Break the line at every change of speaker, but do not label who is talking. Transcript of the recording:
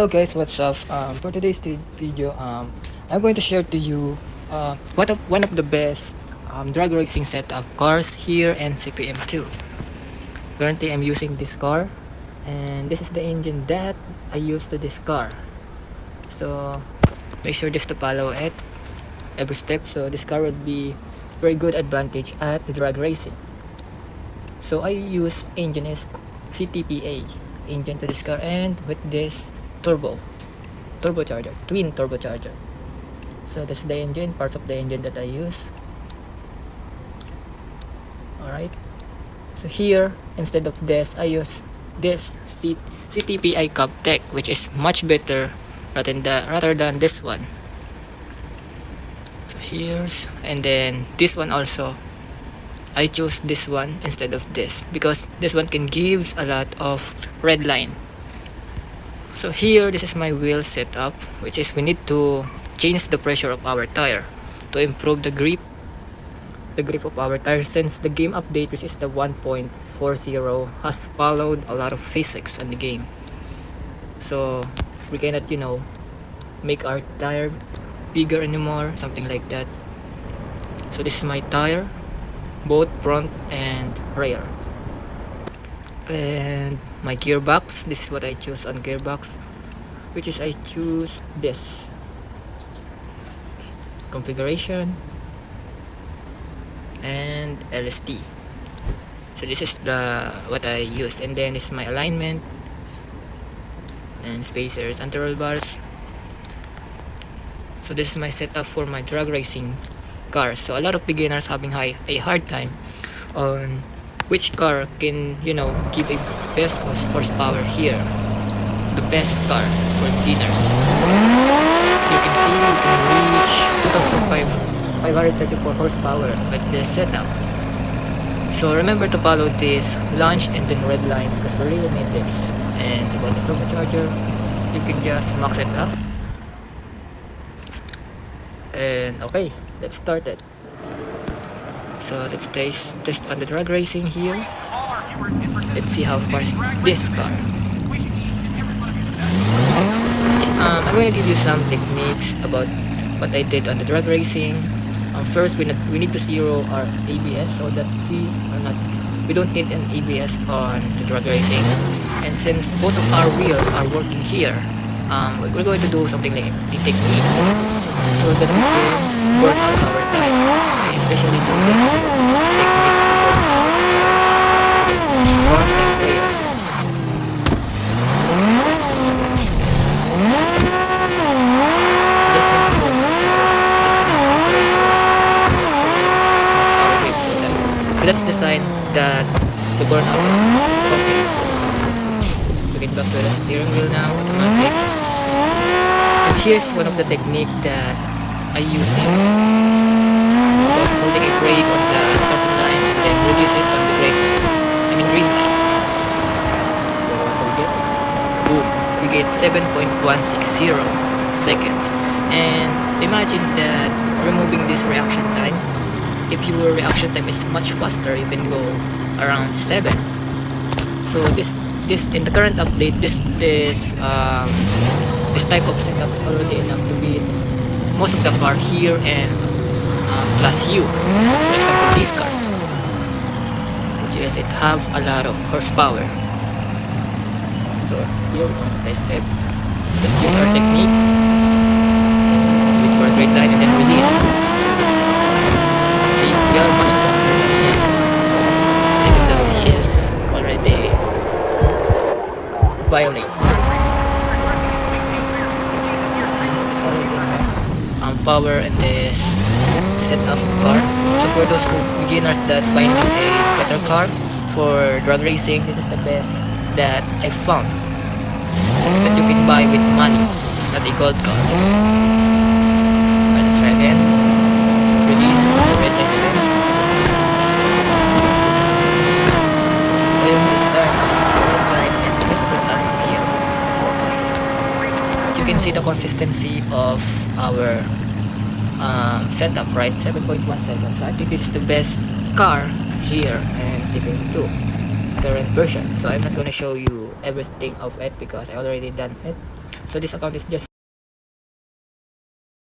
Hello guys, what's up? For today's video, I'm going to share to you one of the best drag racing setup cars here in CPM2. Currently, I'm using this car, and this is the engine that I use to this car. So make sure just to follow it every step. So this car would be very good advantage at the drag racing. So I use engine is CTPA engine to this car, and with this turbocharger, twin turbocharger. So that's the engine, parts of the engine that I use. Alright, so here instead of this I use this CTPI Cub Tech, which is much better rather than this one. So here's, and then this one also I chose this one instead of this because this one can give a lot of red line. So here, this is my wheel setup, which is we need to change the pressure of our tire to improve the grip of our tire, since the game update, which is the 1.40, has followed a lot of physics in the game. So we cannot, make our tire bigger anymore, something like that. So this is my tire, both front and rear. And my gearbox, this is what I choose on gearbox, which is I choose this configuration and LST. So this is what I used, and then this is my alignment and spacers, anti-roll bars. So this is my setup for my drag racing cars. So a lot of beginners having a hard time on which car can give a best horsepower here, the best car for beginners. So you can see you can reach 2,534 horsepower with this setup. So remember to follow this launch and then red line because we really need this. And about the turbocharger, you can just max it up. And okay, let's start it. So let's test on the drag racing here. Let's see how fast this car. I'm going to give you some techniques about what I did on the drag racing. First, we need to zero our ABS so that we don't need an ABS on the drag racing. And since both of our wheels are working here, we're going to do something like a technique so that we can burn out our tires. So especially do this techniques to burn out tires, front and rear. So just need to burn out tires, so that's the sign that the burnout is okay. Looking back to the steering wheel now, automatic. And here's one of the technique that I use about holding a brake on the starting line and then reduce it on the green line. So what do we get? Boom! We get 7.160 seconds. And imagine that removing this reaction time, if your reaction time is much faster, you can go around 7. So this in the current update, this type of setup is already enough to beat most of the car here and plus you. For example, this car, which is it have a lot of horsepower. So here we want to test it. Let's use our technique. Wait for a great line and then release. See, we are much faster than him, even though he is already violates. It's already enough power in this setup car. So for those beginners that finding a better car for drag racing, this is the best that I found that you can buy with money, not a gold car. Let's try again. Release the red line again. And this time, the red line is important here for us. You can see the consistency of our setup, right? 7.17. So I think this is the best car here in CPM2 current version. So I'm not gonna show you everything of it because I already done it. So this account is just